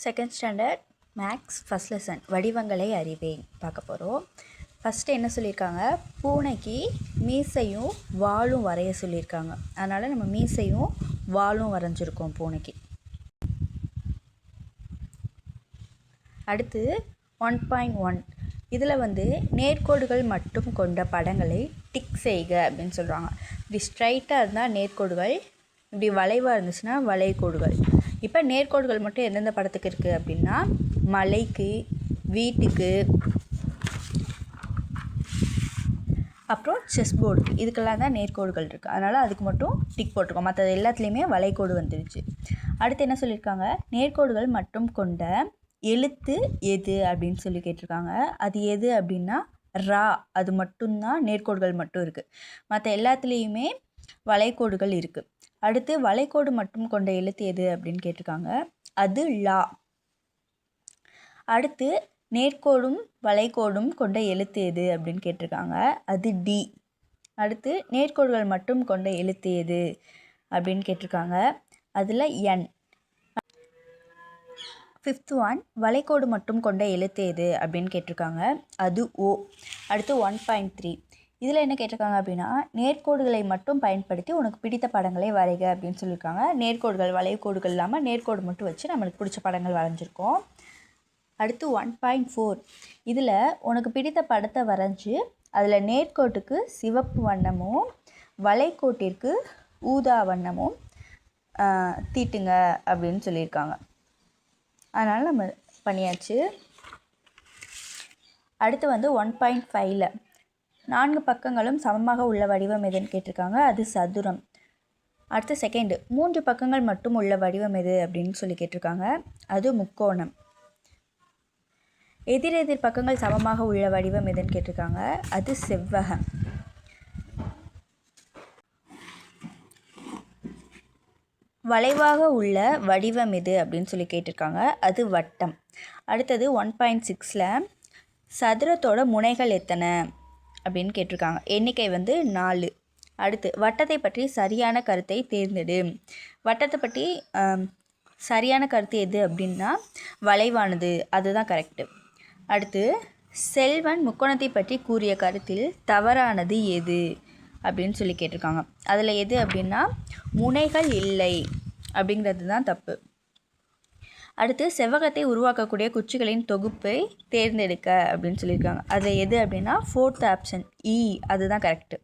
Second standard maths first lesson வடிவங்களை அறிவேன் பார்க்க போகிறோம். ஃபஸ்ட்டு என்ன சொல்லியிருக்காங்க, பூனைக்கு மீசையும் வாலும் வரைய சொல்லியிருக்காங்க. அதனால் நம்ம மீசையும் வாலும் வரைஞ்சிருக்கோம் பூனைக்கு. அடுத்து 1.1 இதில் நேர்கோடுகள் மட்டும் கொண்ட படங்களை டிக் செய்க அப்படின்னு சொல்கிறாங்க. இப்படி ஸ்ட்ரைட்டாக இருந்தால் நேர்கோடுகள், இப்படி வளைவாக இருந்துச்சுன்னா வளைகோடுகள். இப்போ நேர்கோடுகள் மட்டும் எந்தெந்த படத்துக்கு இருக்குது அப்படின்னா மலைக்கு, வீட்டுக்கு, அப்புறம் செஸ் போர்டுக்கு, இதுக்கெல்லாம் தான் நேர்கோடுகள் இருக்குது. அதனால் அதுக்கு மட்டும் டிக் போட்டிருக்கோம். மற்றது எல்லாத்துலேயுமே வளைகோடு வந்துடுச்சு. அடுத்து என்ன சொல்லியிருக்காங்க, நேர்கோடுகள் மட்டும் கொண்ட எழுத்து எது அப்படின்னு சொல்லி கேட்டிருக்காங்க. அது எது அப்படின்னா ரா. அது மட்டும்தான் நேர்கோடுகள் மட்டும் இருக்குது. மற்ற எல்லாத்துலேயுமே வளைகோடுகள் இருக்குது. அடுத்து வளைகோடு மட்டும் கொண்ட எழுத்து எது அப்படின்னு கேட்டிருக்காங்க. அது லா. அடுத்து நேர்கோடும் வளைகோடும் கொண்ட எழுத்து எது அப்படின்னு கேட்டிருக்காங்க. அது டி. அடுத்து நேர்கோடுகள் மட்டும் கொண்ட எழுத்து எது அப்படின்னு கேட்டிருக்காங்க. அதில் என். 5th ஒன் வளைகோடு மட்டும் கொண்ட எழுத்து எது அப்படின்னு கேட்டிருக்காங்க. அது ஓ. அடுத்து 1.3 இதில் என்ன கேட்டிருக்காங்க அப்படின்னா நேர்கோடுகளை மட்டும் பயன்படுத்தி உனக்கு பிடித்த படங்களை வரைக அப்படின்னு சொல்லியிருக்காங்க. நேர்கோடுகள் வளைகோடுகள் இல்லாமல் நேர்கோடு மட்டும் வச்சு நம்மளுக்கு பிடிச்ச படங்கள் வரைஞ்சிருக்கோம். அடுத்து 1.4 இதில் உனக்கு பிடித்த படத்தை வரைஞ்சி அதில் நேர்கோட்டுக்கு சிவப்பு வண்ணமும் வளைகோட்டிற்கு ஊதா வண்ணமும் தீட்டுங்க அப்படின்னு சொல்லியிருக்காங்க. அதனால் நம்ம பண்ணியாச்சு. அடுத்து 1.5ல் 4 பக்கங்களும் சமமாக உள்ள வடிவம் எதுன்னு கேட்டிருக்காங்க. அது சதுரம். அடுத்து செகண்டு 3 பக்கங்கள் மட்டும் உள்ள வடிவம் எது அப்படின்னு சொல்லி கேட்டிருக்காங்க. அது முக்கோணம். எதிரெதிர் பக்கங்கள் சமமாக உள்ள வடிவம் எதுன்னு கேட்டிருக்காங்க. அது செவ்வகம். வளைவாக உள்ள வடிவம் எது அப்படின்னு சொல்லி கேட்டிருக்காங்க. அது வட்டம். அடுத்தது 1.6ல் சதுரத்தோட முனைகள் எத்தனை அப்படின்னு கேட்டிருக்காங்க. எண்ணிக்கை 4. அடுத்து வட்டத்தை பற்றி சரியான கருத்தை தேர்ந்தெடு. வட்டத்தை பற்றி சரியான கருத்து எது அப்படின்னா வளைவானது, அதுதான் கரெக்டு. அடுத்து செல்வன் முக்கோணத்தை பற்றி கூறிய கருத்தில் தவறானது எது அப்படின்னு சொல்லி கேட்டிருக்காங்க. அதில் எது அப்படின்னா முனைகள் இல்லை அப்படிங்கிறது தான் தப்பு. அடுத்து செவ்வகத்தை உருவாக்கக்கூடிய குச்சிகளின் தொகுப்பை தேர்ந்தெடுக்க அப்படின்னு சொல்லியிருக்காங்க. அதில் எது அப்படின்னா 4th ஆப்ஷன் இ, அதுதான் கரெக்டு.